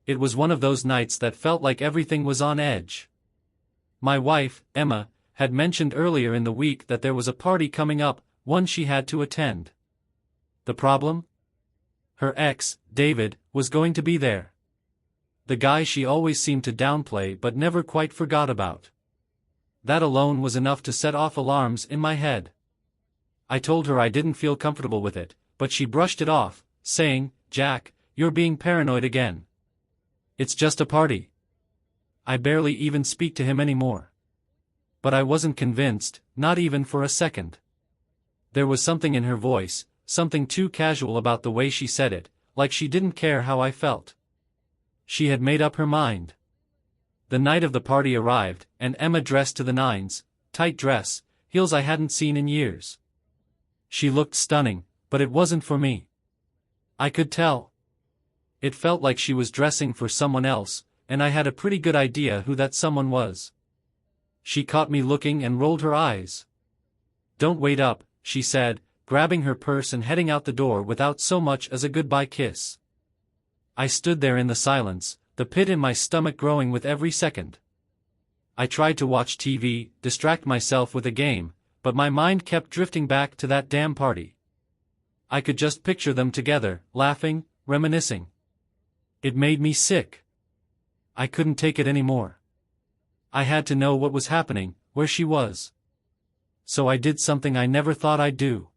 It was one of those nights that felt like everything was on edge. My wife, Emma, had mentioned earlier in the week that there was a party coming up, one she had to attend. The problem? Her ex, David, was going to be there. The guy she always seemed to downplay but never quite forgot about. That alone was enough to set off alarms in my head. I told her I didn't feel comfortable with it, but she brushed it off, saying, "Jack, you're being paranoid again. It's just a party." I barely even speak to him anymore. But I wasn't convinced, not even for a second. There was something in her voice, something too casual about the way she said it, like she didn't care how I felt. She had made up her mind. The night of the party arrived, and Emma dressed to the nines, tight dress, heels I hadn't seen in years. She looked stunning, but it wasn't for me. I could tell. It felt like she was dressing for someone else, and I had a pretty good idea who that someone was. She caught me looking and rolled her eyes. "Don't wait up," she said, grabbing her purse and heading out the door without so much as a goodbye kiss. I stood there in the silence, the pit in my stomach growing with every second. I tried to watch TV, distract myself with a game, but my mind kept drifting back to that damn party. I could just picture them together, laughing, reminiscing. It made me sick. I couldn't take it anymore. I had to know what was happening, where she was. So I did something I never thought I'd do.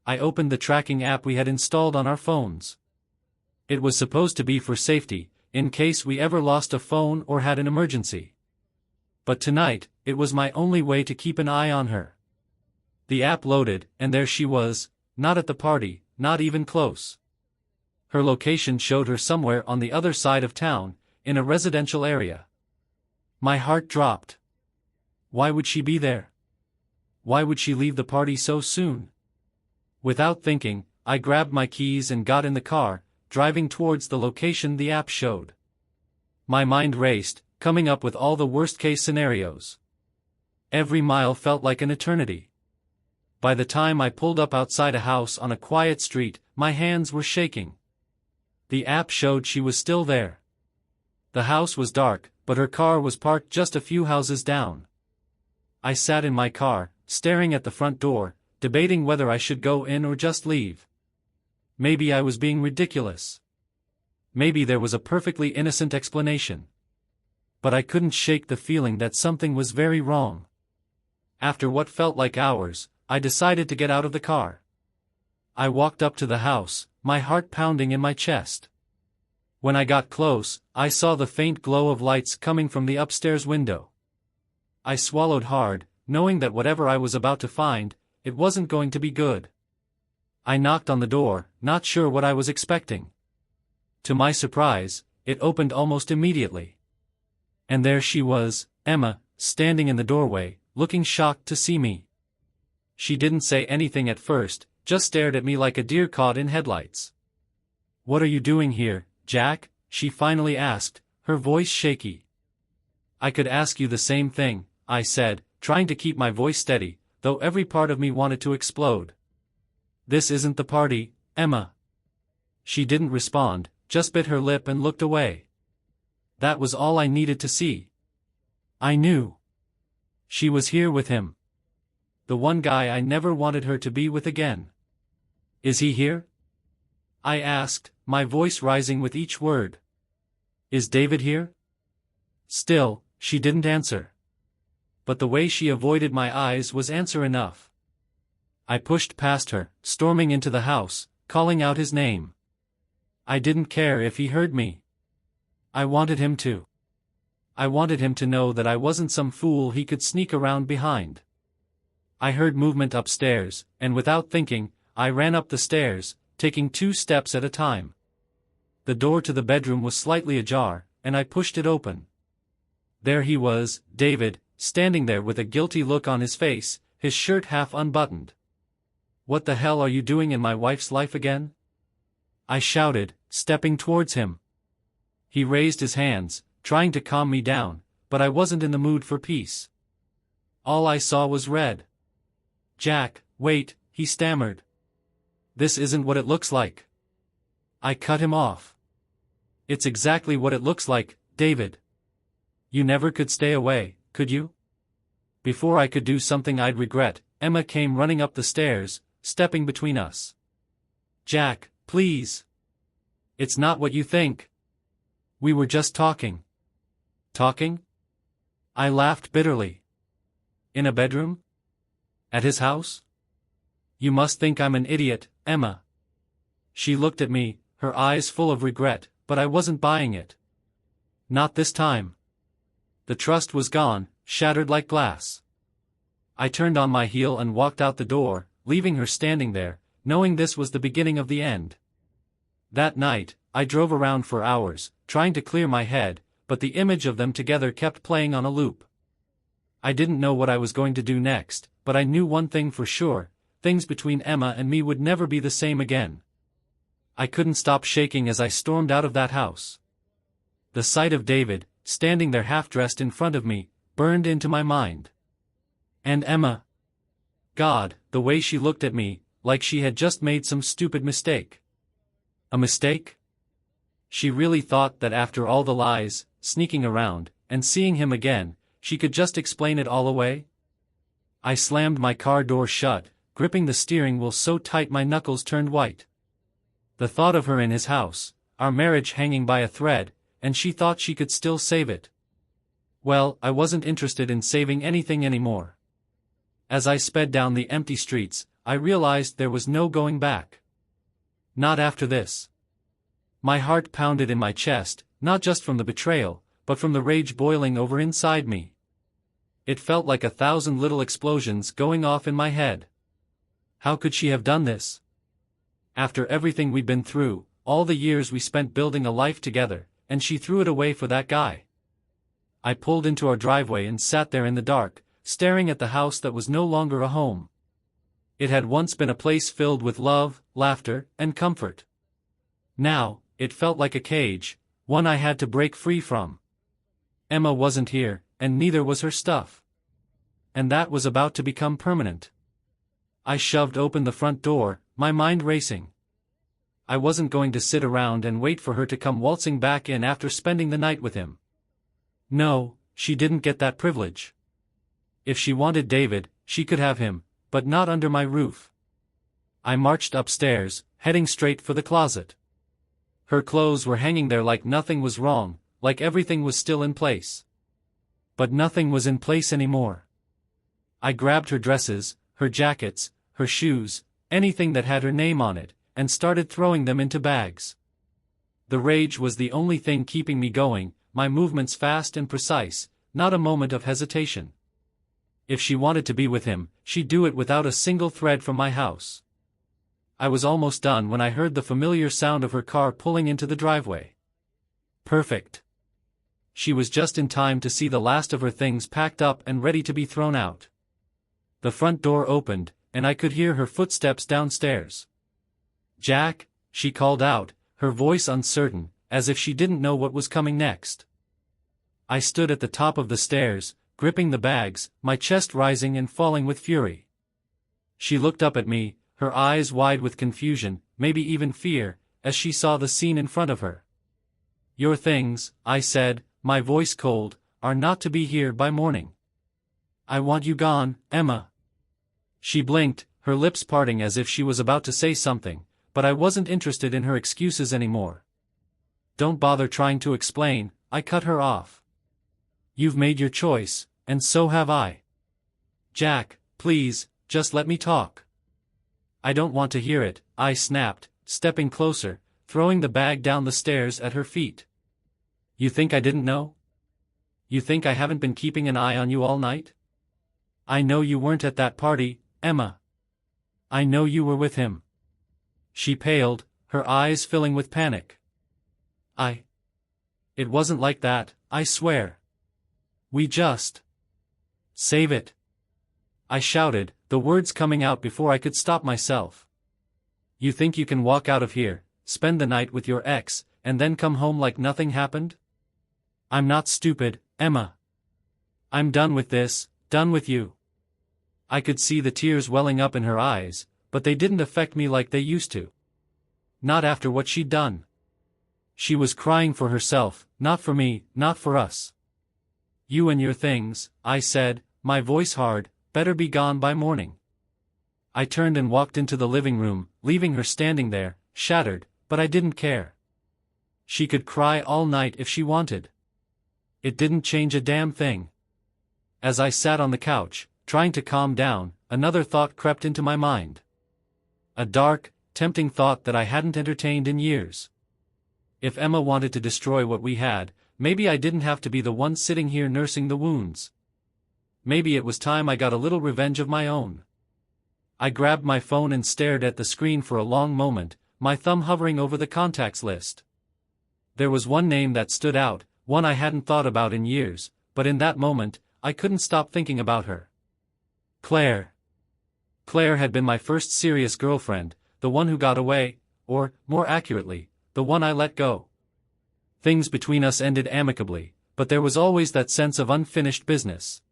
I opened the tracking app we had installed on our phones. It was supposed to be for safety, in case we ever lost a phone or had an emergency. But tonight, it was my only way to keep an eye on her. The app loaded, and there she was, not at the party, not even close. Her location showed her somewhere on the other side of town, in a residential area. My heart dropped. Why would she be there? Why would she leave the party so soon? Without thinking, I grabbed my keys and got in the car, driving towards the location the app showed. My mind raced, coming up with all the worst-case scenarios. Every mile felt like an eternity. By the time I pulled up outside a house on a quiet street, my hands were shaking. The app showed she was still there. The house was dark, but her car was parked just a few houses down. I sat in my car, staring at the front door, debating whether I should go in or just leave. Maybe I was being ridiculous. Maybe there was a perfectly innocent explanation. But I couldn't shake the feeling that something was very wrong. After what felt like hours, I decided to get out of the car. I walked up to the house, my heart pounding in my chest. When I got close, I saw the faint glow of lights coming from the upstairs window. I swallowed hard, knowing that whatever I was about to find, it wasn't going to be good. I knocked on the door, not sure what I was expecting. To my surprise, it opened almost immediately. And there she was, Emma, standing in the doorway, looking shocked to see me. She didn't say anything at first, just stared at me like a deer caught in headlights. "What are you doing here, Jack?" she finally asked, her voice shaky. "I could ask you the same thing," I said, trying to keep my voice steady, though every part of me wanted to explode. "This isn't the party, Emma." She didn't respond, just bit her lip and looked away. That was all I needed to see. I knew. She was here with him. The one guy I never wanted her to be with again. "Is he here?" I asked, my voice rising with each word. "Is David here?" Still, she didn't answer. But the way she avoided my eyes was answer enough. I pushed past her, storming into the house, calling out his name. I didn't care if he heard me. I wanted him to. I wanted him to know that I wasn't some fool he could sneak around behind. I heard movement upstairs, and without thinking, I ran up the stairs, taking 2 steps at a time. The door to the bedroom was slightly ajar, and I pushed it open. There he was, David, standing there with a guilty look on his face, his shirt half unbuttoned. "What the hell are you doing in my wife's life again?" I shouted, stepping towards him. He raised his hands, trying to calm me down, but I wasn't in the mood for peace. All I saw was red. "Jack, wait," he stammered. "This isn't what it looks like." I cut him off. It's exactly what it looks like, David. You never could stay away, could you? Before I could do something I'd regret, Emma came running up the stairs, stepping between us. Jack, please. It's not what you think. We were just talking. Talking? I laughed bitterly. In a bedroom? At his house? You must think I'm an idiot, Emma. She looked at me, her eyes full of regret, but I wasn't buying it. Not this time. The trust was gone, shattered like glass. I turned on my heel and walked out the door, leaving her standing there, knowing this was the beginning of the end. That night, I drove around for hours, trying to clear my head, but the image of them together kept playing on a loop. I didn't know what I was going to do next, but I knew one thing for sure: things between Emma and me would never be the same again. I couldn't stop shaking as I stormed out of that house. The sight of David, standing there half-dressed in front of me, burned into my mind. And Emma. God, the way she looked at me, like she had just made some stupid mistake. A mistake? She really thought that after all the lies, sneaking around, and seeing him again, she could just explain it all away? I slammed my car door shut, gripping the steering wheel so tight my knuckles turned white. The thought of her in his house, our marriage hanging by a thread, and she thought she could still save it. Well, I wasn't interested in saving anything anymore. As I sped down the empty streets, I realized there was no going back. Not after this. My heart pounded in my chest, not just from the betrayal, but from the rage boiling over inside me. It felt like 1,000 little explosions going off in my head. How could she have done this? After everything we'd been through, all the years we spent building a life together, and she threw it away for that guy. I pulled into our driveway and sat there in the dark, staring at the house that was no longer a home. It had once been a place filled with love, laughter, and comfort. Now, it felt like a cage, one I had to break free from. Emma wasn't here, and neither was her stuff. And that was about to become permanent. I shoved open the front door, my mind racing. I wasn't going to sit around and wait for her to come waltzing back in after spending the night with him. No, she didn't get that privilege. If she wanted David, she could have him, but not under my roof. I marched upstairs, heading straight for the closet. Her clothes were hanging there like nothing was wrong, like everything was still in place. But nothing was in place anymore. I grabbed her dresses, her jackets, her shoes, anything that had her name on it, and started throwing them into bags. The rage was the only thing keeping me going, my movements fast and precise, not a moment of hesitation. If she wanted to be with him, she'd do it without a single thread from my house. I was almost done when I heard the familiar sound of her car pulling into the driveway. Perfect. She was just in time to see the last of her things packed up and ready to be thrown out. The front door opened, and I could hear her footsteps downstairs. Jack, she called out, her voice uncertain, as if she didn't know what was coming next. I stood at the top of the stairs, gripping the bags, my chest rising and falling with fury. She looked up at me, her eyes wide with confusion, maybe even fear, as she saw the scene in front of her. Your things, I said, my voice cold, are not to be here by morning. I want you gone, Emma. She blinked, her lips parting as if she was about to say something, but I wasn't interested in her excuses anymore. Don't bother trying to explain, I cut her off. You've made your choice, and so have I. Jack, please, just let me talk. I don't want to hear it, I snapped, stepping closer, throwing the bag down the stairs at her feet. You think I didn't know? You think I haven't been keeping an eye on you all night? I know you weren't at that party, Emma. I know you were with him. She paled, her eyes filling with panic. It wasn't like that, I swear. We just... Save it. I shouted, the words coming out before I could stop myself. You think you can walk out of here, spend the night with your ex, and then come home like nothing happened? I'm not stupid, Emma. I'm done with this, done with you. I could see the tears welling up in her eyes, but they didn't affect me like they used to. Not after what she'd done. She was crying for herself, not for me, not for us. "You and your things," I said, my voice hard, "better be gone by morning." I turned and walked into the living room, leaving her standing there, shattered, but I didn't care. She could cry all night if she wanted. It didn't change a damn thing. As I sat on the couch, trying to calm down, another thought crept into my mind. A dark, tempting thought that I hadn't entertained in years. If Emma wanted to destroy what we had, maybe I didn't have to be the one sitting here nursing the wounds. Maybe it was time I got a little revenge of my own. I grabbed my phone and stared at the screen for a long moment, my thumb hovering over the contacts list. There was one name that stood out, one I hadn't thought about in years, but in that moment, I couldn't stop thinking about her. Claire. Claire had been my first serious girlfriend, the one who got away, or, more accurately, the one I let go. Things between us ended amicably, but there was always that sense of unfinished business.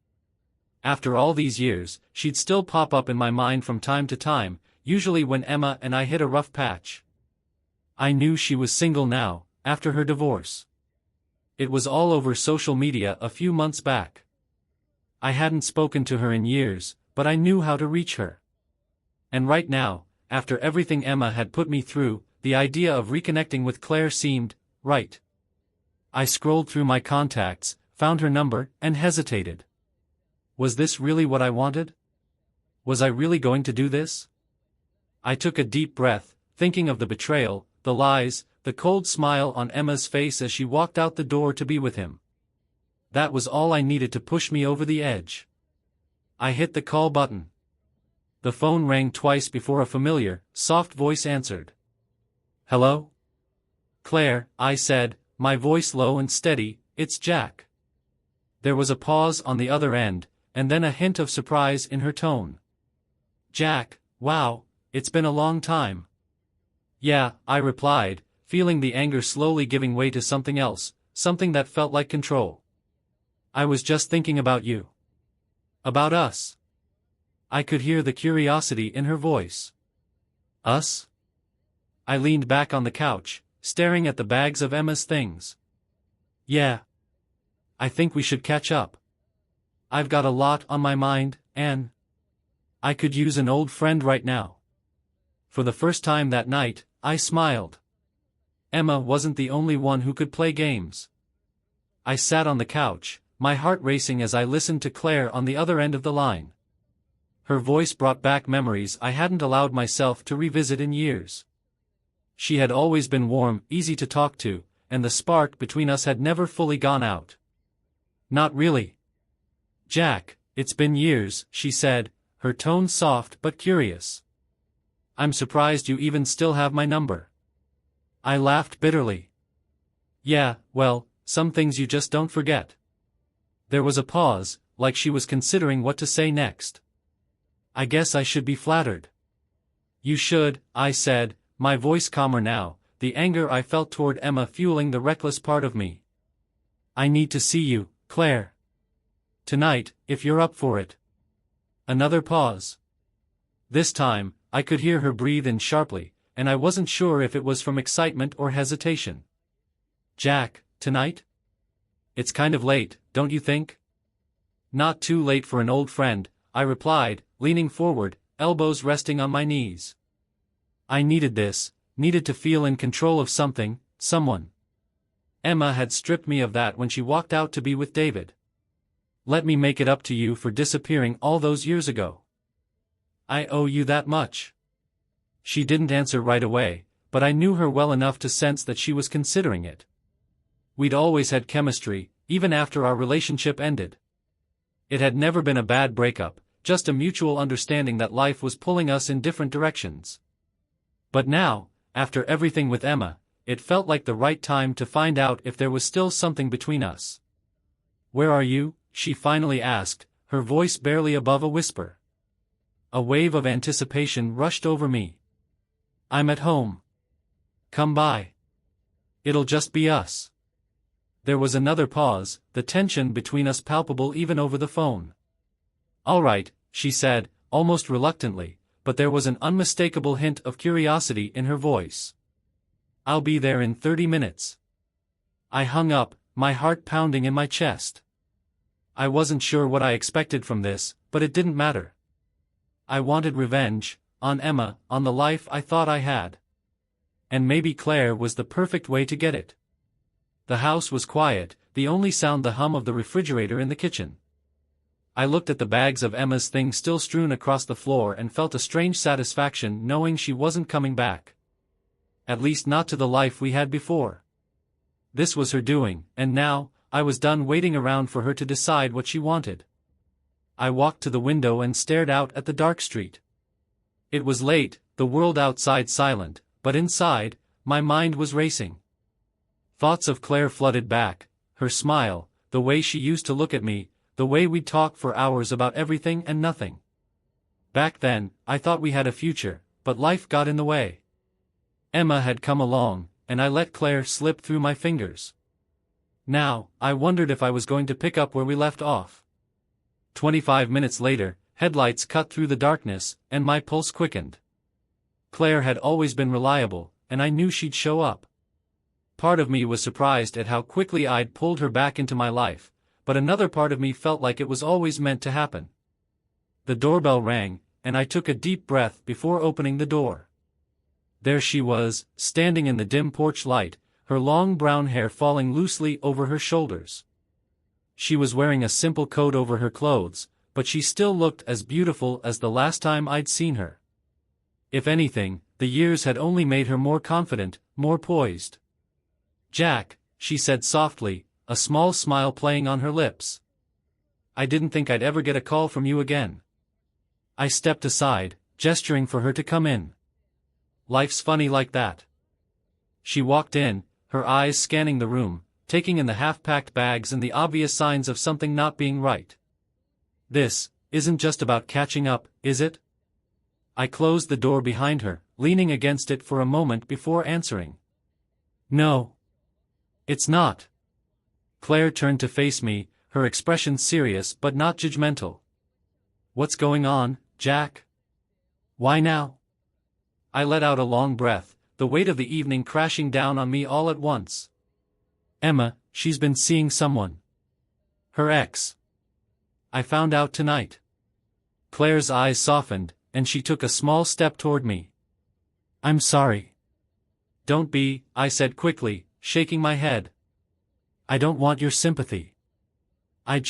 After all these years, she'd still pop up in my mind from time to time, usually when Emma and I hit a rough patch. I knew she was single now, after her divorce. It was all over social media a few months back. I hadn't spoken to her in years, but I knew how to reach her. And right now, after everything Emma had put me through, the idea of reconnecting with Claire seemed right. I scrolled through my contacts, found her number, and hesitated. Was this really what I wanted? Was I really going to do this? I took a deep breath, thinking of the betrayal, the lies, the cold smile on Emma's face as she walked out the door to be with him. That was all I needed to push me over the edge. I hit the call button. The phone rang twice before a familiar, soft voice answered. "Hello?" "Claire," I said, my voice low and steady, "it's Jack." There was a pause on the other end, and then a hint of surprise in her tone. "Jack, wow, it's been a long time." "Yeah," I replied, feeling the anger slowly giving way to something else, something that felt like control. "I was just thinking about you. About us." I could hear the curiosity in her voice. "Us?" I leaned back on the couch, staring at the bags of Emma's things. "Yeah. I think we should catch up. I've got a lot on my mind, and I could use an old friend right now." For the first time that night, I smiled. Emma wasn't the only one who could play games. I sat on the couch, my heart racing as I listened to Claire on the other end of the line. Her voice brought back memories I hadn't allowed myself to revisit in years. She had always been warm, easy to talk to, and the spark between us had never fully gone out. "Not really. Jack, it's been years," she said, her tone soft but curious. "I'm surprised you even still have my number." I laughed bitterly. "Yeah, well, some things you just don't forget." There was a pause, like she was considering what to say next. "I guess I should be flattered." "You should," I said, my voice calmer now, the anger I felt toward Emma fueling the reckless part of me. "I need to see you, Claire. Tonight, if you're up for it." Another pause. This time, I could hear her breathe in sharply, and I wasn't sure if it was from excitement or hesitation. "Jack, tonight? It's kind of late, don't you think?" "Not too late for an old friend," I replied, leaning forward, elbows resting on my knees. I needed this, needed to feel in control of something, someone. Emma had stripped me of that when she walked out to be with David. Let me make it up to you for disappearing all those years ago. I owe you that much. She didn't answer right away, but I knew her well enough to sense that she was considering it. We'd always had chemistry, even after our relationship ended. It had never been a bad breakup, just a mutual understanding that life was pulling us in different directions. But now, after everything with Emma, it felt like the right time to find out if there was still something between us. "Where are you?" she finally asked, her voice barely above a whisper. A wave of anticipation rushed over me. "I'm at home. Come by. It'll just be us." There was another pause, the tension between us palpable even over the phone. "All right," she said, almost reluctantly, but there was an unmistakable hint of curiosity in her voice. I'll be there in 30 minutes. I hung up, my heart pounding in my chest. I wasn't sure what I expected from this, but it didn't matter. I wanted revenge, on Emma, on the life I thought I had. And maybe Claire was the perfect way to get it. The house was quiet, the only sound the hum of the refrigerator in the kitchen. I looked at the bags of Emma's things still strewn across the floor and felt a strange satisfaction knowing she wasn't coming back. At least not to the life we had before. This was her doing, and now, I was done waiting around for her to decide what she wanted. I walked to the window and stared out at the dark street. It was late, the world outside silent, but inside, my mind was racing. Thoughts of Claire flooded back, her smile, the way she used to look at me, the way we'd talk for hours about everything and nothing. Back then, I thought we had a future, but life got in the way. Emma had come along, and I let Claire slip through my fingers. Now, I wondered if I was going to pick up where we left off. 25 minutes later, headlights cut through the darkness, and my pulse quickened. Claire had always been reliable, and I knew she'd show up. Part of me was surprised at how quickly I'd pulled her back into my life, but another part of me felt like it was always meant to happen. The doorbell rang, and I took a deep breath before opening the door. There she was, standing in the dim porch light, her long brown hair falling loosely over her shoulders. She was wearing a simple coat over her clothes, but she still looked as beautiful as the last time I'd seen her. If anything, the years had only made her more confident, more poised. "Jack," she said softly, a small smile playing on her lips. "I didn't think I'd ever get a call from you again." I stepped aside, gesturing for her to come in. "Life's funny like that." She walked in, her eyes scanning the room, taking in the half-packed bags and the obvious signs of something not being right. "This isn't just about catching up, is it?" I closed the door behind her, leaning against it for a moment before answering. "No. It's not." Claire turned to face me, her expression serious but not judgmental. "What's going on, Jack? Why now?" I let out a long breath, the weight of the evening crashing down on me all at once. "Emma, she's been seeing someone. Her ex. I found out tonight." Claire's eyes softened, and she took a small step toward me. "I'm sorry." "Don't be," I said quickly, shaking my head. "I don't want your sympathy. I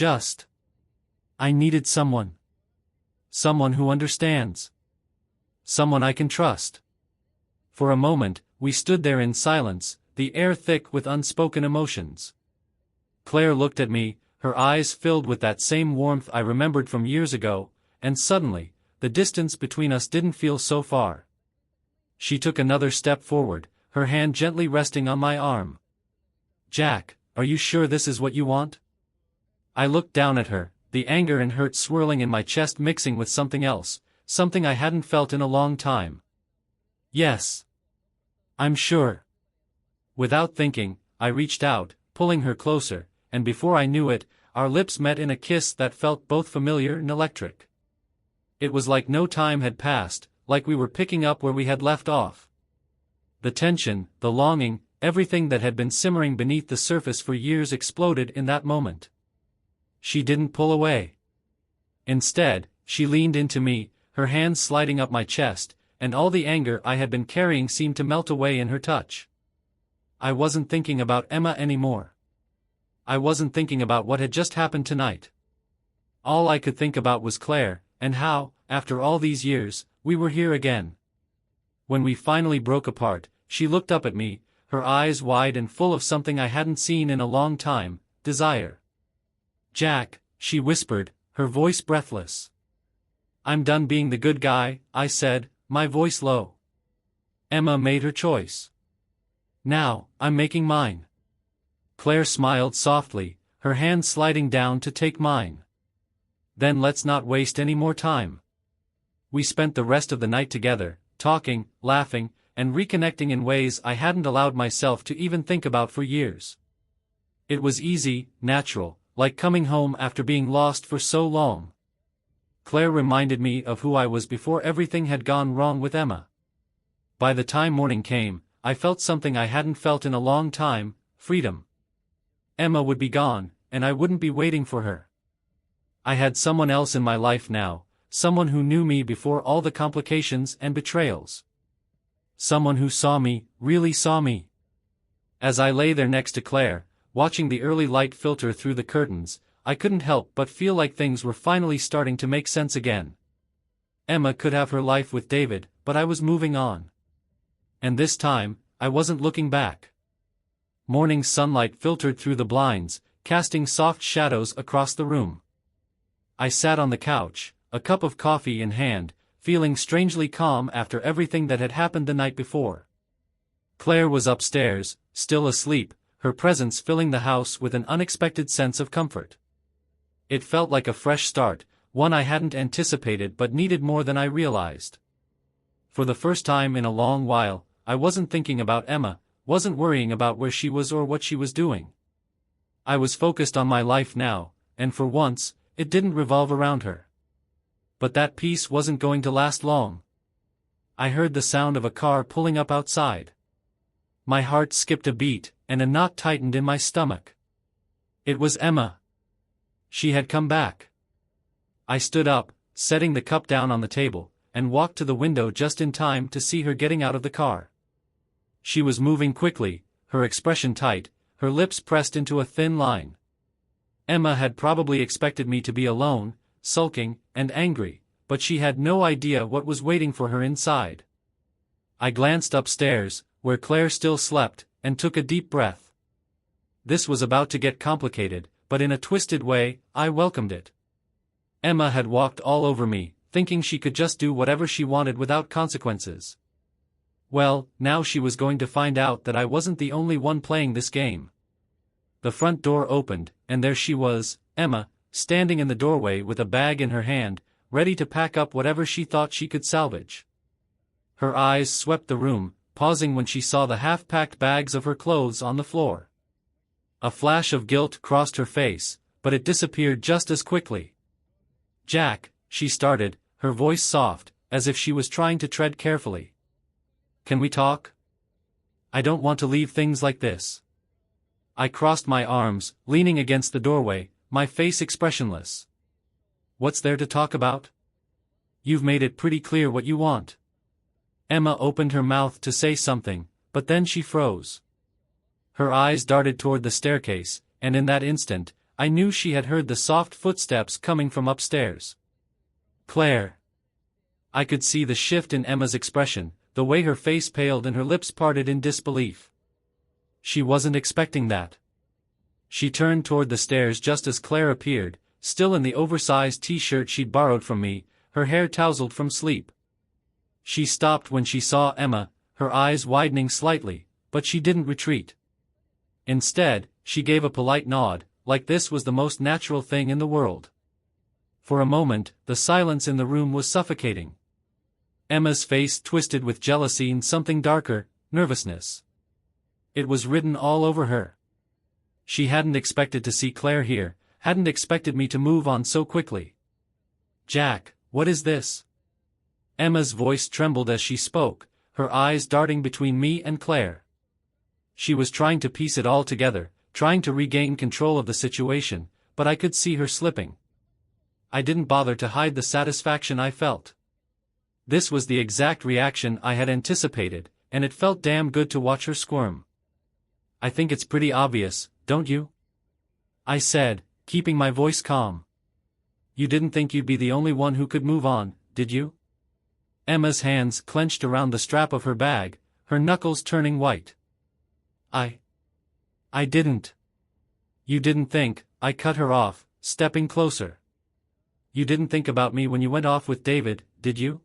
needed someone. Someone who understands. Someone I can trust." For a moment, we stood there in silence, the air thick with unspoken emotions. Claire looked at me, her eyes filled with that same warmth I remembered from years ago, and suddenly, the distance between us didn't feel so far. She took another step forward, her hand gently resting on my arm. "Jack, are you sure this is what you want?" I looked down at her, the anger and hurt swirling in my chest mixing with something else, something I hadn't felt in a long time. "Yes. I'm sure." Without thinking, I reached out, pulling her closer, and before I knew it, our lips met in a kiss that felt both familiar and electric. It was like no time had passed, like we were picking up where we had left off. The tension, the longing, everything that had been simmering beneath the surface for years exploded in that moment. She didn't pull away. Instead, she leaned into me, her hands sliding up my chest, and all the anger I had been carrying seemed to melt away in her touch. I wasn't thinking about Emma anymore. I wasn't thinking about what had just happened tonight. All I could think about was Claire, and how, after all these years, we were here again. When we finally broke apart, she looked up at me, her eyes wide and full of something I hadn't seen in a long time, desire. "Jack," she whispered, her voice breathless. "I'm done being the good guy," I said, my voice low. "Emma made her choice. Now, I'm making mine." Claire smiled softly, her hand sliding down to take mine. "Then let's not waste any more time." We spent the rest of the night together, talking, laughing, and reconnecting in ways I hadn't allowed myself to even think about for years. It was easy, natural, like coming home after being lost for so long. Claire reminded me of who I was before everything had gone wrong with Emma. By the time morning came, I felt something I hadn't felt in a long time: freedom. Emma would be gone, and I wouldn't be waiting for her. I had someone else in my life now, someone who knew me before all the complications and betrayals. Someone who saw me, really saw me. As I lay there next to Claire, watching the early light filter through the curtains, I couldn't help but feel like things were finally starting to make sense again. Emma could have her life with David, but I was moving on. And this time, I wasn't looking back. Morning sunlight filtered through the blinds, casting soft shadows across the room. I sat on the couch, a cup of coffee in hand, feeling strangely calm after everything that had happened the night before. Claire was upstairs, still asleep, her presence filling the house with an unexpected sense of comfort. It felt like a fresh start, one I hadn't anticipated but needed more than I realized. For the first time in a long while, I wasn't thinking about Emma, wasn't worrying about where she was or what she was doing. I was focused on my life now, and for once, it didn't revolve around her. But that peace wasn't going to last long. I heard the sound of a car pulling up outside. My heart skipped a beat, and a knot tightened in my stomach. It was Emma. She had come back. I stood up, setting the cup down on the table, and walked to the window just in time to see her getting out of the car. She was moving quickly, her expression tight, her lips pressed into a thin line. Emma had probably expected me to be alone, sulking, and angry, but she had no idea what was waiting for her inside. I glanced upstairs, where Claire still slept, and took a deep breath. This was about to get complicated, but in a twisted way, I welcomed it. Emma had walked all over me, thinking she could just do whatever she wanted without consequences. Well, now she was going to find out that I wasn't the only one playing this game. The front door opened, and there she was, Emma, standing in the doorway with a bag in her hand, ready to pack up whatever she thought she could salvage. Her eyes swept the room, pausing when she saw the half-packed bags of her clothes on the floor. A flash of guilt crossed her face, but it disappeared just as quickly. "Jack," she started, her voice soft, as if she was trying to tread carefully. "Can we talk? I don't want to leave things like this." I crossed my arms, leaning against the doorway, my face expressionless. "What's there to talk about? You've made it pretty clear what you want." Emma opened her mouth to say something, but then she froze. Her eyes darted toward the staircase, and in that instant, I knew she had heard the soft footsteps coming from upstairs. "Claire." I could see the shift in Emma's expression, the way her face paled and her lips parted in disbelief. She wasn't expecting that. She turned toward the stairs just as Claire appeared, still in the oversized t-shirt she'd borrowed from me, her hair tousled from sleep. She stopped when she saw Emma, her eyes widening slightly, but she didn't retreat. Instead, she gave a polite nod, like this was the most natural thing in the world. For a moment, the silence in the room was suffocating. Emma's face twisted with jealousy and something darker, nervousness. It was written all over her. She hadn't expected to see Claire here, hadn't expected me to move on so quickly. "Jack, what is this?" Emma's voice trembled as she spoke, her eyes darting between me and Claire. She was trying to piece it all together, trying to regain control of the situation, but I could see her slipping. I didn't bother to hide the satisfaction I felt. This was the exact reaction I had anticipated, and it felt damn good to watch her squirm. "I think it's pretty obvious, don't you?" I said, keeping my voice calm. "You didn't think you'd be the only one who could move on, did you?" Emma's hands clenched around the strap of her bag, her knuckles turning white. I didn't." "You didn't think," I cut her off, stepping closer. "You didn't think about me when you went off with David, did you?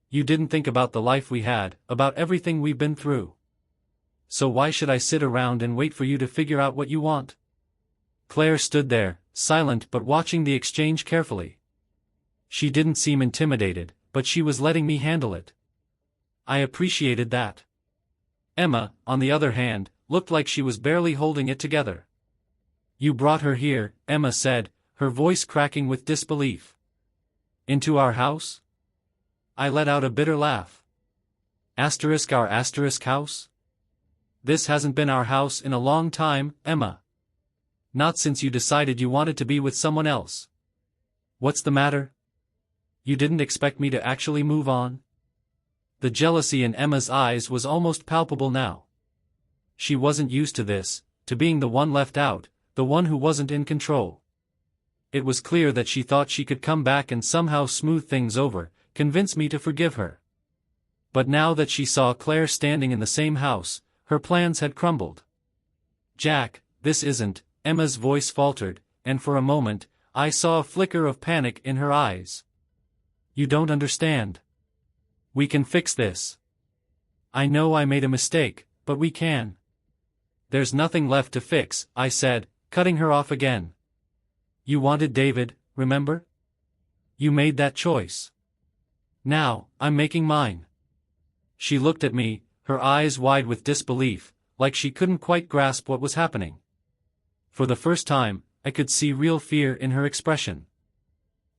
You didn't think about the life we had, about everything we've been through. So why should I sit around and wait for you to figure out what you want?" Claire stood there, silent but watching the exchange carefully. She didn't seem intimidated, but she was letting me handle it. I appreciated that. Emma, on the other hand, looked like she was barely holding it together. "You brought her here," Emma said, her voice cracking with disbelief. "Into our house?" I let out a bitter laugh. Our house? This hasn't been our house in a long time, Emma. Not since you decided you wanted to be with someone else. What's the matter? You didn't expect me to actually move on? The jealousy in Emma's eyes was almost palpable now. She wasn't used to this, to being the one left out, the one who wasn't in control. It was clear that she thought she could come back and somehow smooth things over, convince me to forgive her. But now that she saw Claire standing in the same house, her plans had crumbled. Jack, this isn't, Emma's voice faltered, and for a moment, I saw a flicker of panic in her eyes. You don't understand. We can fix this. I know I made a mistake, but we can. There's nothing left to fix, I said, cutting her off again. You wanted David, remember? You made that choice. Now, I'm making mine. She looked at me, her eyes wide with disbelief, like she couldn't quite grasp what was happening. For the first time, I could see real fear in her expression.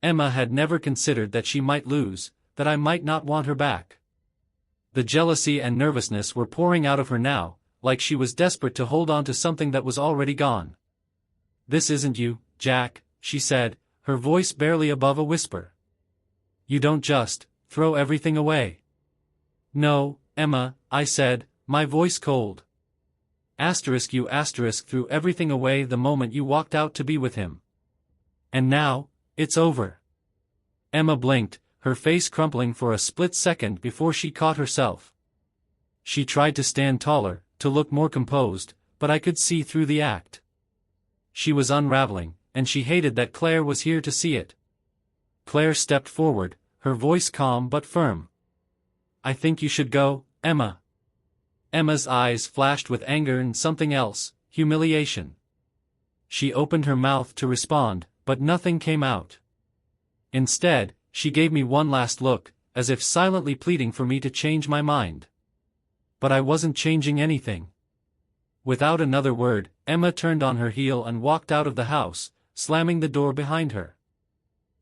Emma had never considered that she might lose, that I might not want her back. The jealousy and nervousness were pouring out of her now, like she was desperate to hold on to something that was already gone. This isn't you, Jack, she said, her voice barely above a whisper. You don't just throw everything away. No, Emma, I said, my voice cold. You threw everything away the moment you walked out to be with him. And now, it's over. Emma blinked, her face crumpling for a split second before she caught herself. She tried to stand taller, to look more composed, but I could see through the act. She was unraveling, and she hated that Claire was here to see it. Claire stepped forward, her voice calm but firm. I think you should go, Emma. Emma's eyes flashed with anger and something else, humiliation. She opened her mouth to respond, but nothing came out. Instead, she gave me one last look, as if silently pleading for me to change my mind. But I wasn't changing anything. Without another word, Emma turned on her heel and walked out of the house, slamming the door behind her.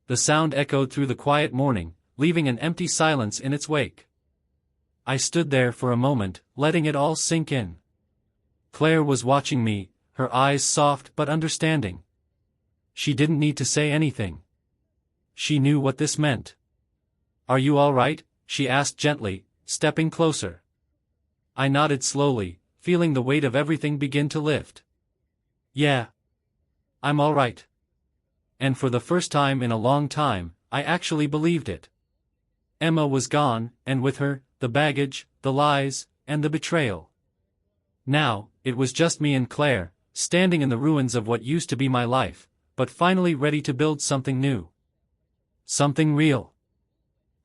The sound echoed through the quiet morning, leaving an empty silence in its wake. I stood there for a moment, letting it all sink in. Claire was watching me, her eyes soft but understanding. She didn't need to say anything. She knew what this meant. Are you all right? She asked gently, stepping closer. I nodded slowly, feeling the weight of everything begin to lift. Yeah. I'm all right. And for the first time in a long time, I actually believed it. Emma was gone, and with her, the baggage, the lies, and the betrayal. Now, it was just me and Claire, standing in the ruins of what used to be my life, but finally ready to build something new. Something real.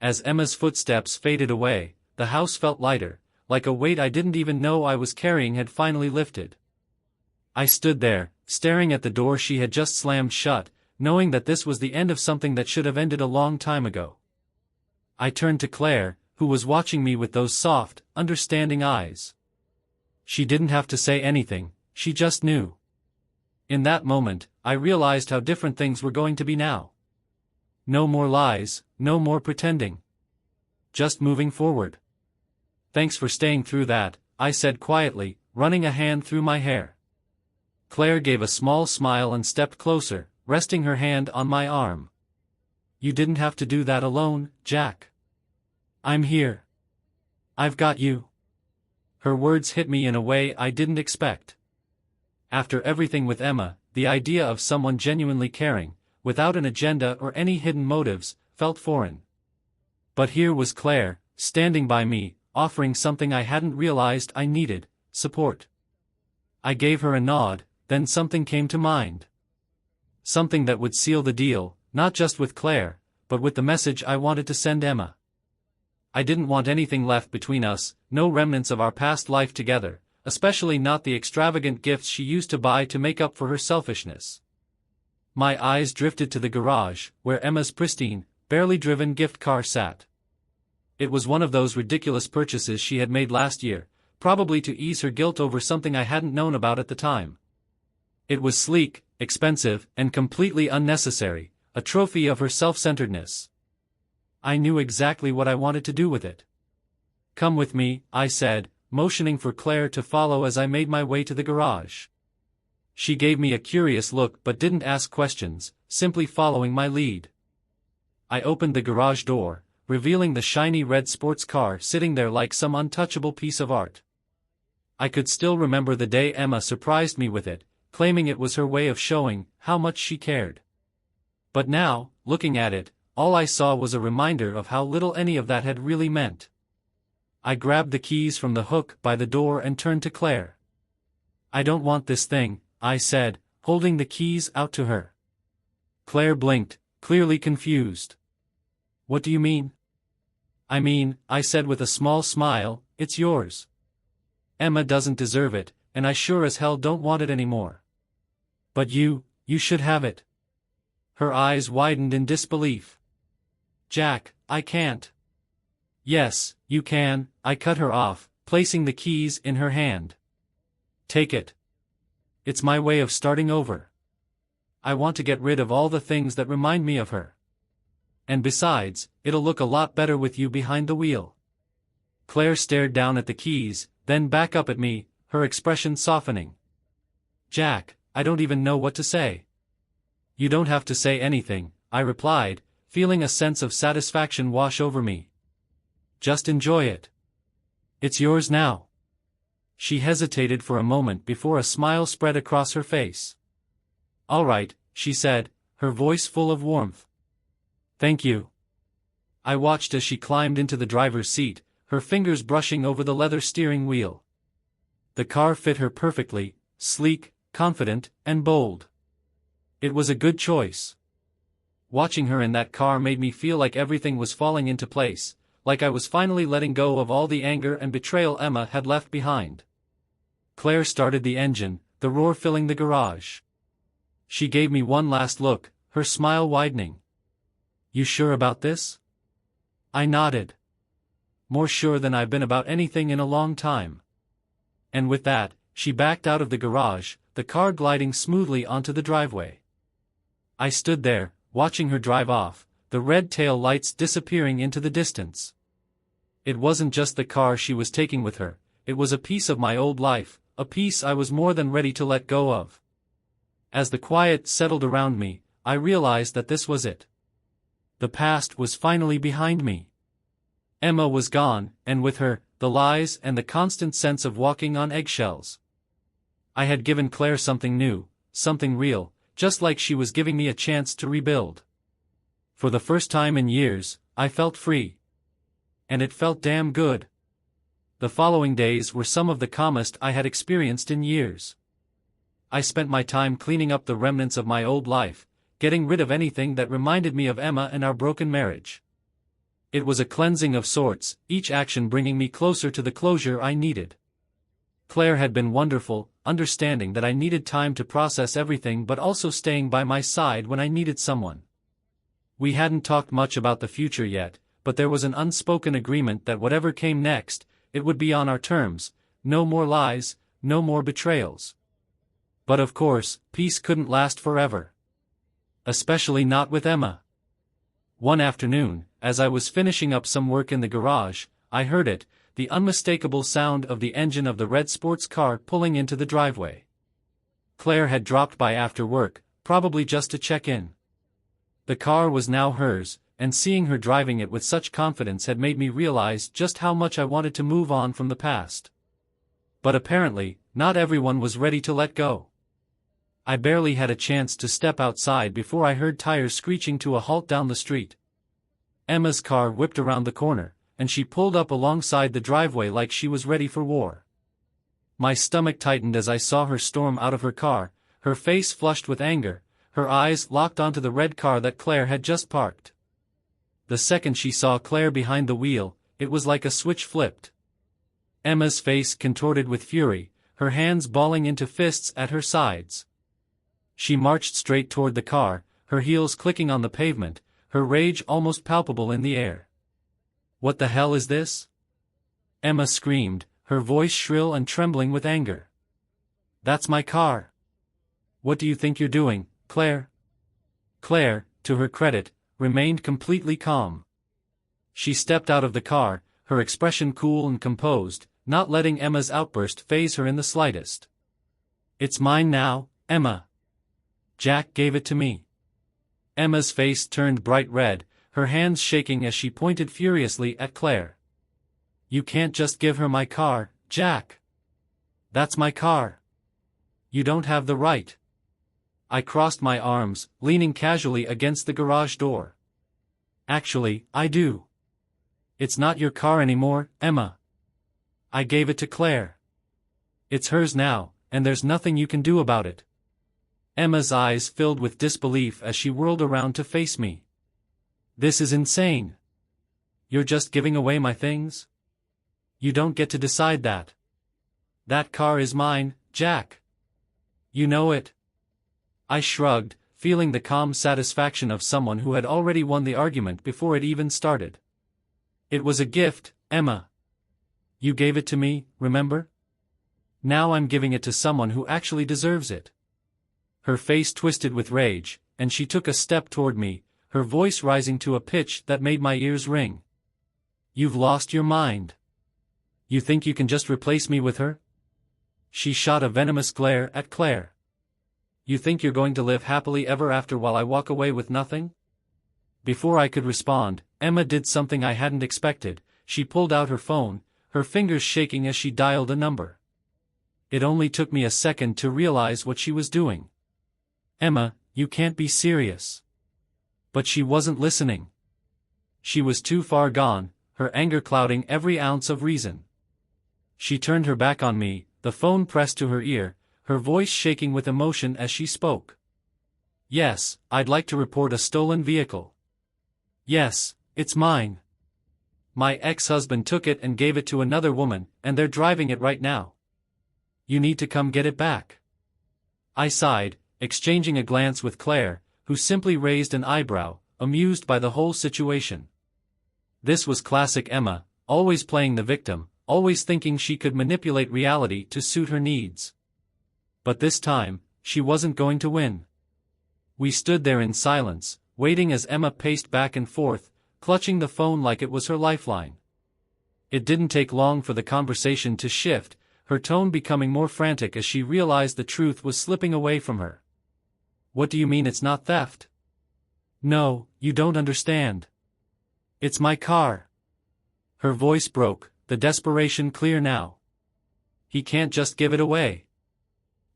As Emma's footsteps faded away, the house felt lighter, like a weight I didn't even know I was carrying had finally lifted. I stood there, staring at the door she had just slammed shut, knowing that this was the end of something that should have ended a long time ago. I turned to Claire, who was watching me with those soft, understanding eyes. She didn't have to say anything, she just knew. In that moment, I realized how different things were going to be now. No more lies, no more pretending. Just moving forward. Thanks for staying through that, I said quietly, running a hand through my hair. Claire gave a small smile and stepped closer, resting her hand on my arm. You didn't have to do that alone, Jack. I'm here. I've got you. Her words hit me in a way I didn't expect. After everything with Emma, the idea of someone genuinely caring, without an agenda or any hidden motives, felt foreign. But here was Claire, standing by me, offering something I hadn't realized I needed, support. I gave her a nod, then something came to mind. Something that would seal the deal, not just with Claire, but with the message I wanted to send Emma. I didn't want anything left between us, no remnants of our past life together, especially not the extravagant gifts she used to buy to make up for her selfishness. My eyes drifted to the garage, where Emma's pristine, barely driven gift car sat. It was one of those ridiculous purchases she had made last year, probably to ease her guilt over something I hadn't known about at the time. It was sleek, expensive, and completely unnecessary, a trophy of her self-centeredness. I knew exactly what I wanted to do with it. "Come with me," I said, motioning for Claire to follow as I made my way to the garage. She gave me a curious look but didn't ask questions, simply following my lead. I opened the garage door, revealing the shiny red sports car sitting there like some untouchable piece of art. I could still remember the day Emma surprised me with it, claiming it was her way of showing how much she cared. But now, looking at it, all I saw was a reminder of how little any of that had really meant. I grabbed the keys from the hook by the door and turned to Claire. "I don't want this thing," I said, holding the keys out to her. Claire blinked, clearly confused. "What do you mean?" I said with a small smile, "it's yours. Emma doesn't deserve it, and I sure as hell don't want it anymore." "But you should have it." Her eyes widened in disbelief. "Jack, I can't." "Yes, you can," I cut her off, placing the keys in her hand. "Take it. It's my way of starting over. I want to get rid of all the things that remind me of her. And besides, it'll look a lot better with you behind the wheel." Claire stared down at the keys, then back up at me, her expression softening. "Jack, I don't even know what to say." "You don't have to say anything," I replied, feeling a sense of satisfaction wash over me. "Just enjoy it. It's yours now." She hesitated for a moment before a smile spread across her face. "All right," she said, her voice full of warmth. "Thank you." I watched as she climbed into the driver's seat, her fingers brushing over the leather steering wheel. The car fit her perfectly, sleek, confident, and bold. It was a good choice. Watching her in that car made me feel like everything was falling into place, like I was finally letting go of all the anger and betrayal Emma had left behind. Claire started the engine, the roar filling the garage. She gave me one last look, her smile widening. "You sure about this?" I nodded. "More sure than I've been about anything in a long time." And with that, she backed out of the garage, the car gliding smoothly onto the driveway. I stood there, watching her drive off, the red tail lights disappearing into the distance. It wasn't just the car she was taking with her, it was a piece of my old life, a piece I was more than ready to let go of. As the quiet settled around me, I realized that this was it. The past was finally behind me. Emma was gone, and with her, the lies and the constant sense of walking on eggshells. I had given Claire something new, something real, just like she was giving me a chance to rebuild. For the first time in years, I felt free. And it felt damn good. The following days were some of the calmest I had experienced in years. I spent my time cleaning up the remnants of my old life, getting rid of anything that reminded me of Emma and our broken marriage. It was a cleansing of sorts, each action bringing me closer to the closure I needed. Claire had been wonderful, understanding that I needed time to process everything but also staying by my side when I needed someone. We hadn't talked much about the future yet, but there was an unspoken agreement that whatever came next, it would be on our terms, no more lies, no more betrayals. But of course, peace couldn't last forever. Especially not with Emma. One afternoon, as I was finishing up some work in the garage, I heard it, the unmistakable sound of the engine of the red sports car pulling into the driveway. Claire had dropped by after work, probably just to check in. The car was now hers, and seeing her driving it with such confidence had made me realize just how much I wanted to move on from the past. But apparently, not everyone was ready to let go. I barely had a chance to step outside before I heard tires screeching to a halt down the street. Emma's car whipped around the corner, and she pulled up alongside the driveway like she was ready for war. My stomach tightened as I saw her storm out of her car, her face flushed with anger, her eyes locked onto the red car that Claire had just parked. The second she saw Claire behind the wheel, it was like a switch flipped. Emma's face contorted with fury, her hands balling into fists at her sides. She marched straight toward the car, her heels clicking on the pavement, her rage almost palpable in the air. "What the hell is this?" Emma screamed, her voice shrill and trembling with anger. "That's my car. What do you think you're doing, Claire?" Claire, to her credit, remained completely calm. She stepped out of the car, her expression cool and composed, not letting Emma's outburst faze her in the slightest. "It's mine now, Emma. Jack gave it to me." Emma's face turned bright red, her hands shaking as she pointed furiously at Claire. "You can't just give her my car, Jack. That's my car. You don't have the right." I crossed my arms, leaning casually against the garage door. "Actually, I do. It's not your car anymore, Emma. I gave it to Claire. It's hers now, and there's nothing you can do about it." Emma's eyes filled with disbelief as she whirled around to face me. "This is insane. You're just giving away my things? You don't get to decide that. That car is mine, Jack. You know it." I shrugged, feeling the calm satisfaction of someone who had already won the argument before it even started. "It was a gift, Emma. You gave it to me, remember? Now I'm giving it to someone who actually deserves it." Her face twisted with rage, and she took a step toward me, her voice rising to a pitch that made my ears ring. "You've lost your mind. You think you can just replace me with her?" She shot a venomous glare at Claire. "You think you're going to live happily ever after while I walk away with nothing?" Before I could respond, Emma did something I hadn't expected. She pulled out her phone, her fingers shaking as she dialed a number. It only took me a second to realize what she was doing. "Emma, you can't be serious." But she wasn't listening. She was too far gone, her anger clouding every ounce of reason. She turned her back on me, the phone pressed to her ear, her voice shaking with emotion as she spoke. "Yes, I'd like to report a stolen vehicle. Yes, it's mine. My ex-husband took it and gave it to another woman, and they're driving it right now. You need to come get it back." I sighed, exchanging a glance with Claire, who simply raised an eyebrow, amused by the whole situation. This was classic Emma, always playing the victim, always thinking she could manipulate reality to suit her needs. But this time, she wasn't going to win. We stood there in silence, waiting as Emma paced back and forth, clutching the phone like it was her lifeline. It didn't take long for the conversation to shift, her tone becoming more frantic as she realized the truth was slipping away from her. "What do you mean it's not theft?" "No, you don't understand. It's my car." Her voice broke, the desperation clear now. "He can't just give it away.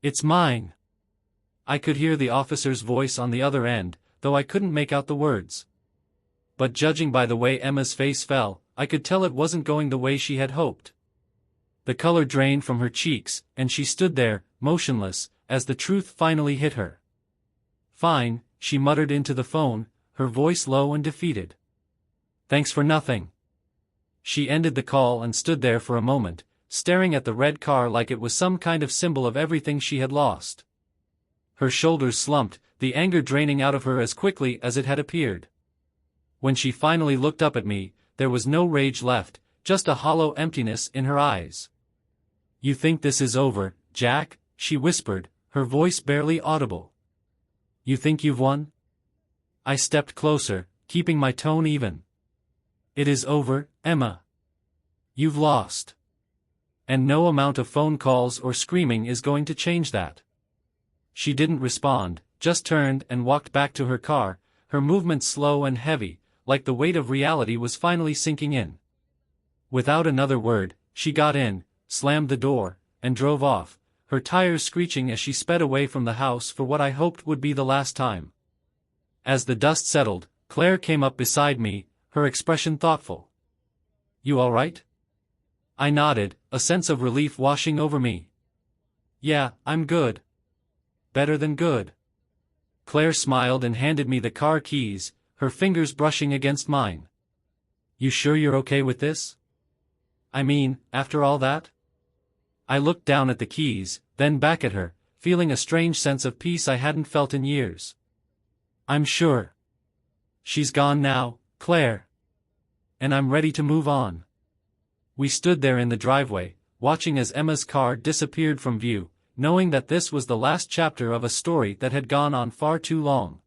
It's mine." I could hear the officer's voice on the other end, though I couldn't make out the words. But judging by the way Emma's face fell, I could tell it wasn't going the way she had hoped. The color drained from her cheeks, and she stood there, motionless, as the truth finally hit her. "Fine," she muttered into the phone, her voice low and defeated. "Thanks for nothing." She ended the call and stood there for a moment, staring at the red car like it was some kind of symbol of everything she had lost. Her shoulders slumped, the anger draining out of her as quickly as it had appeared. When she finally looked up at me, there was no rage left, just a hollow emptiness in her eyes. "You think this is over, Jack?" she whispered, her voice barely audible. "You think you've won?" I stepped closer, keeping my tone even. "It is over, Emma. You've lost. And no amount of phone calls or screaming is going to change that." She didn't respond, just turned and walked back to her car, her movements slow and heavy, like the weight of reality was finally sinking in. Without another word, she got in, slammed the door, and drove off, her tires screeching as she sped away from the house for what I hoped would be the last time. As the dust settled, Claire came up beside me, her expression thoughtful. "You all right?" I nodded, a sense of relief washing over me. "Yeah, I'm good. Better than good." Claire smiled and handed me the car keys, her fingers brushing against mine. "You sure you're okay with this? I mean, after all that?" I looked down at the keys, then back at her, feeling a strange sense of peace I hadn't felt in years. "I'm sure. She's gone now, Claire. And I'm ready to move on." We stood there in the driveway, watching as Emma's car disappeared from view, knowing that this was the last chapter of a story that had gone on far too long.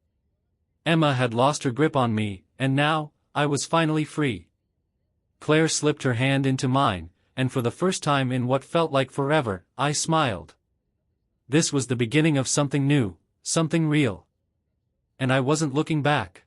Emma had lost her grip on me, and now, I was finally free. Claire slipped her hand into mine, and for the first time in what felt like forever, I smiled. This was the beginning of something new, something real. And I wasn't looking back.